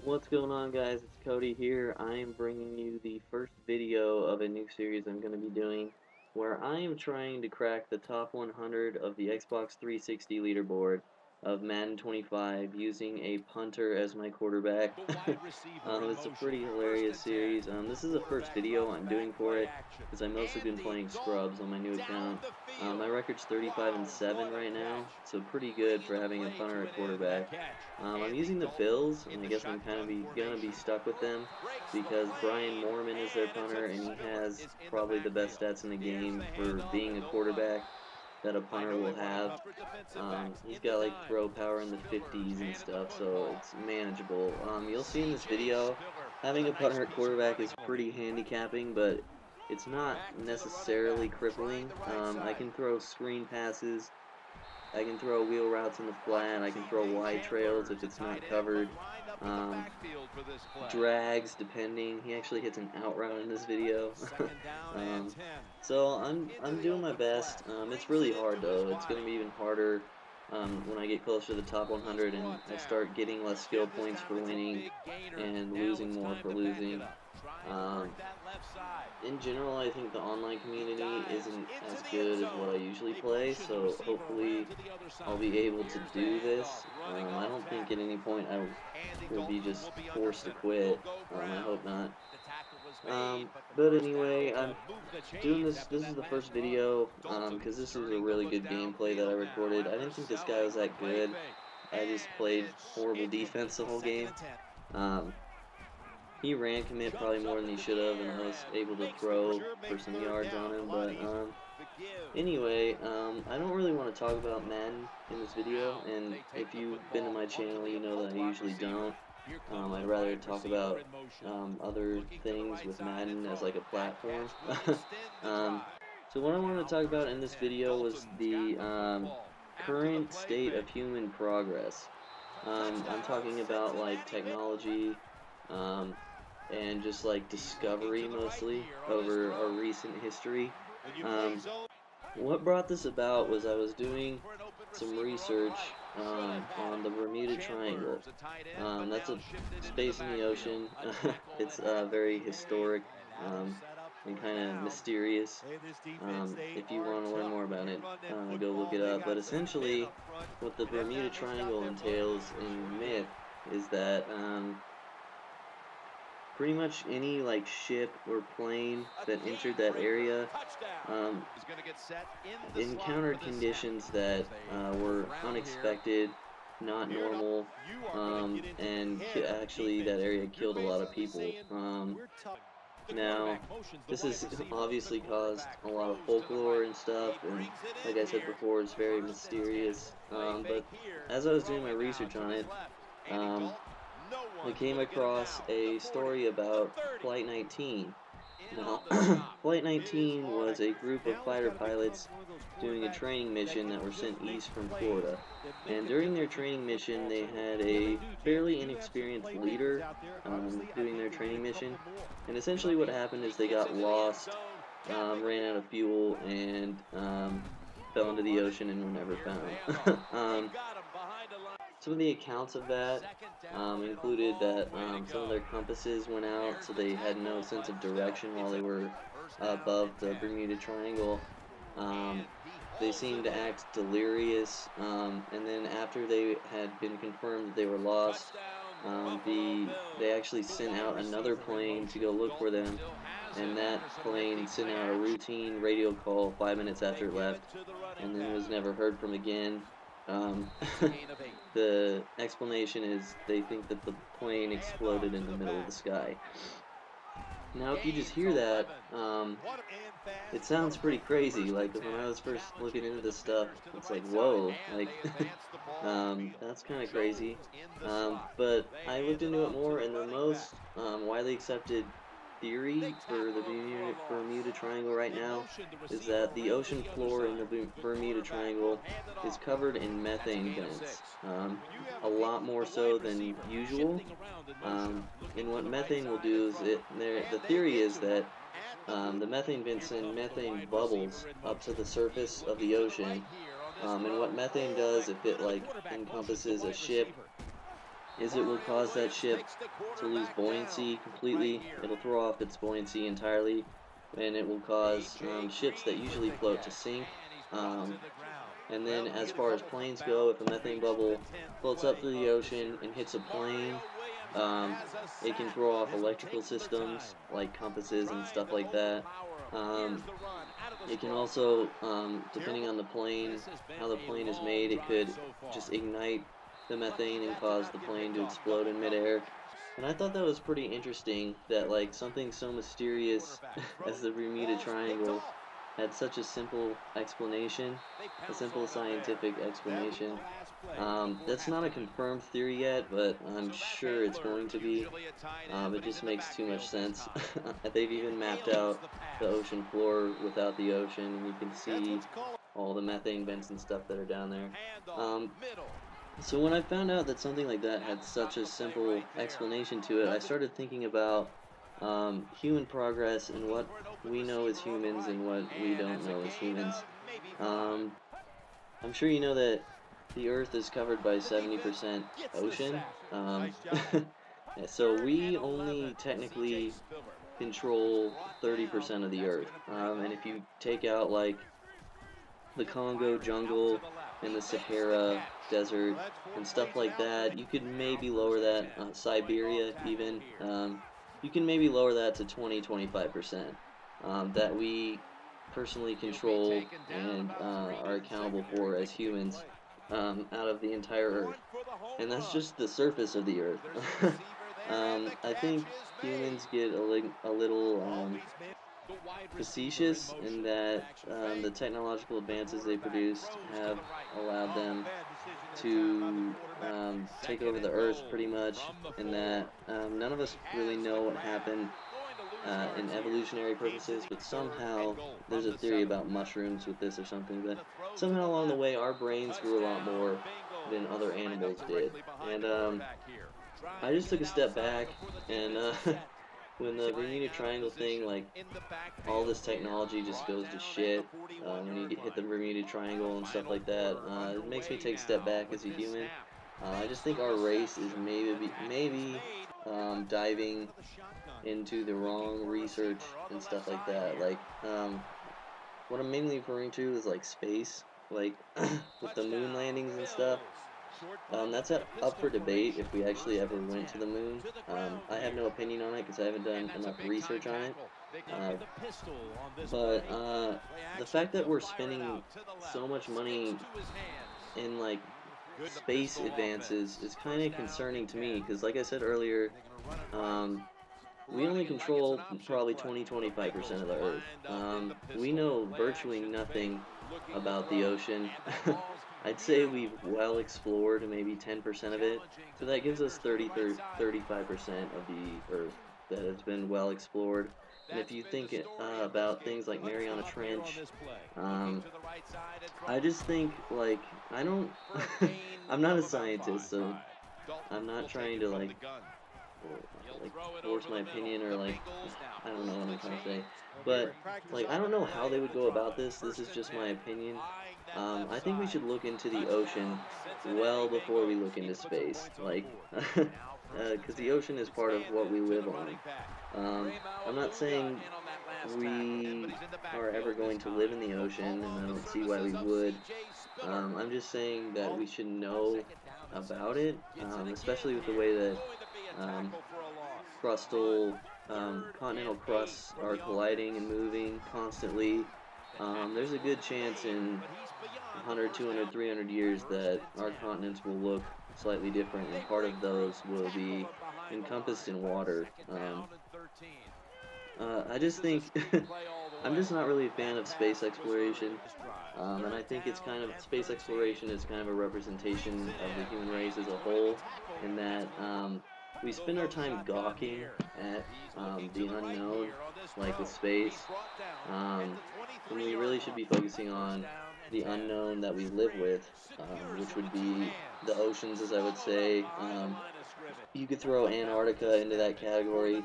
What's going on, guys? It's Cody here. I am bringing you the first video of a new series I'm going to be doing where I am trying to crack the top 100 of the Xbox 360 leaderboard of Madden 25 using a punter as my quarterback. It's a pretty hilarious series. This is the first video I'm doing for it because I've mostly been playing scrubs on my new account. My record's 35-7 right now, so pretty good for having a punter at quarterback. I'm using the Bills, and I guess I'm kind of gonna be stuck with them because Brian Moorman is their punter, and he has probably the best stats in the game for being a quarterback that a punter will have. He's got like throw power in the 50s and stuff, so it's manageable. You'll see in this video, having a punter at quarterback is pretty handicapping, but it's not necessarily crippling. I can throw screen passes, I can throw wheel routes in the flat, I can throw wide trails if it's not covered, drags depending. He actually hits an out route in this video. So I'm doing my best. It's really hard though. It's going to be even harder when I get closer to the top 100 and I start getting less skill points for winning and losing more for losing. In general, I think the online community isn't as good as what I usually play, so hopefully I'll be able to do this. I don't think at any point I will be just forced to quit. I hope not. But anyway, I'm doing this. This is the first video because this is a really good gameplay that I recorded. I didn't think this guy was that good. I just played horrible defense the whole game. He ran commit probably more than he should have, and I was able to throw for some yards on him. But anyway, I don't really want to talk about Madden in this video, and if you've been to my channel, you know that I usually don't. I'd rather talk about other things with Madden as like a platform. So what I wanted to talk about in this video was the current state of human progress. I'm talking about like technology and just like discovery mostly over our recent history. What brought this about was I was doing some research on the Bermuda Triangle. That's a space in the ocean. It's very historic and kind of mysterious. If you want to learn more about it, go look it up. But essentially, what the Bermuda Triangle entails in myth is that pretty much any like ship or plane that entered that area encountered conditions that were unexpected, not normal, and actually that area killed a lot of people. Now, this has obviously caused a lot of folklore and stuff, and like I said before, it's very mysterious. But as I was doing my research on it, I came across a story about Flight 19. Now, Flight 19 was a group of fighter pilots doing a training mission that were sent east from Florida. And during their training mission, they had a fairly inexperienced leader doing their training mission. And essentially what happened is they got lost, ran out of fuel, and fell into the ocean and were never found. Some of the accounts of that included that some of their compasses went out, so they had no sense of direction while they were above the Bermuda Triangle. They seemed to act delirious, and then after they had been confirmed that they were lost, they actually sent out another plane to go look for them, and that plane sent out a routine radio call 5 minutes after it left, and then was never heard from again. The explanation is they think that the plane exploded in the middle of the sky. Now, if you just hear that, it sounds pretty crazy. Like, when I was first looking into this stuff, it's like, whoa, like, that's kind of crazy. But I looked into it more, and the most widely accepted theory for the Bermuda Triangle right now is that the ocean floor in the Bermuda Triangle is covered in methane vents, a lot more so than usual. And what methane will do is the theory is that the methane vents send methane bubbles up to the surface of the ocean. And what methane does, if it like encompasses a ship is it will cause that ship to lose buoyancy completely. It'll throw off its buoyancy entirely, and it will cause ships that usually float to sink. And then as far as planes go, if a methane bubble floats up through the ocean and hits a plane, um, it can throw off electrical systems like compasses and stuff like that. Um, it can also, depending on the plane, how the plane is made, it could just ignite the methane and cause the plane to explode in midair. And I thought that was pretty interesting that like something so mysterious as the Bermuda Triangle had such a simple explanation, a simple scientific explanation. That's not a confirmed theory yet, but I'm sure it's going to be. It just makes too much sense. They've even mapped out the ocean floor without the ocean, and you can see all the methane vents and stuff that are down there. Um, so when I found out that something like that had such a simple explanation to it, I started thinking about human progress and what we know as humans and what we don't know as humans. Um, I'm sure you know that the Earth is covered by 70% ocean. So we only technically control 30% of the Earth. And if you take out like the Congo jungle and the Sahara desert and stuff like that, you could maybe lower that, Siberia even, you can maybe lower that to 20-25% that we personally control and are accountable for as humans out of the entire Earth. And that's just the surface of the Earth. I think humans get a little facetious in that the technological advances they produced have allowed them to take over the earth pretty much, and that none of us really know what happened in evolutionary purposes, but somehow there's a theory about mushrooms with this or something, but somehow along the way our brains grew a lot more than other animals did. And I just took a step back and when the Bermuda Triangle thing, like, all this technology just goes to shit when you hit the Bermuda Triangle and stuff like that. It makes me take a step back as a human. I just think our race is maybe diving into the wrong research and stuff like that. Like, what I'm mainly referring to is like space, like with the moon landings and stuff. That's up for debate if we actually ever went to the moon. I have no opinion on it because I haven't done enough research on it. Uh, but the fact that we're spending so much money in like space advances is kind of concerning to me because, like I said earlier, um, we only control probably 20-25% of the Earth. We know virtually nothing about the ocean. I'd say we've well explored maybe 10% of it, so that gives us 35% of the Earth that has been well explored. And if you think about things like Mariana Trench, um, I just think like I don't. I'm not a scientist, so I'm not trying to like force my opinion or like I don't know what I'm trying to say, but like I don't know how they would go about this. This is just my opinion. I think we should look into the ocean well before we look into space, like because the ocean is part of what we live on. I'm not saying we are ever going to live in the ocean, and I don't see why we would. I'm just saying that we should know about it, especially with the way that um, crustal continental crusts are colliding and moving constantly. There's a good chance in 100, 200, 300 years that our continents will look slightly different, and part of those will be encompassed in water. I just think I'm just not really a fan of space exploration, and I think it's kind of space exploration is kind of a representation of the human race as a whole, in that we spend our time gawking at the unknown, like with space, when we really should be focusing on the unknown that we live with, which would be the oceans, as I would say. You could throw Antarctica into that category.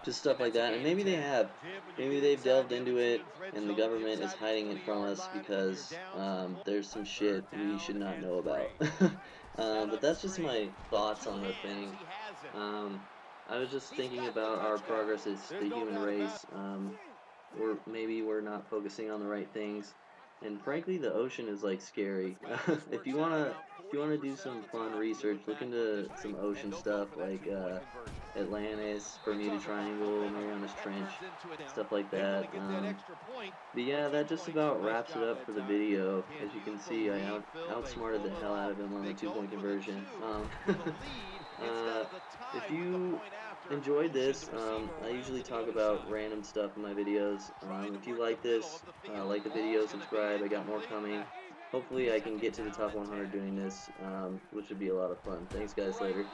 Just stuff like that. And maybe they have. Maybe they've delved into it and the government is hiding it from us because there's some shit we should not know about. But that's just my thoughts on the thing. Um, I was just thinking about our progress as the human race. Maybe we're not focusing on the right things, and frankly, the ocean is like scary. If you wanna do some fun research, look into some ocean stuff like Atlantis, Bermuda Triangle, Marianas Trench, stuff like that. But yeah, that just about wraps it up for the video. As you can see, I outsmarted the hell out of him on the 2-point conversion. Uh, if you enjoyed this, I usually talk about random stuff in my videos. If you like this, like the video, subscribe. I got more coming. Hopefully I can get to the top 100 doing this, which would be a lot of fun. Thanks guys, later.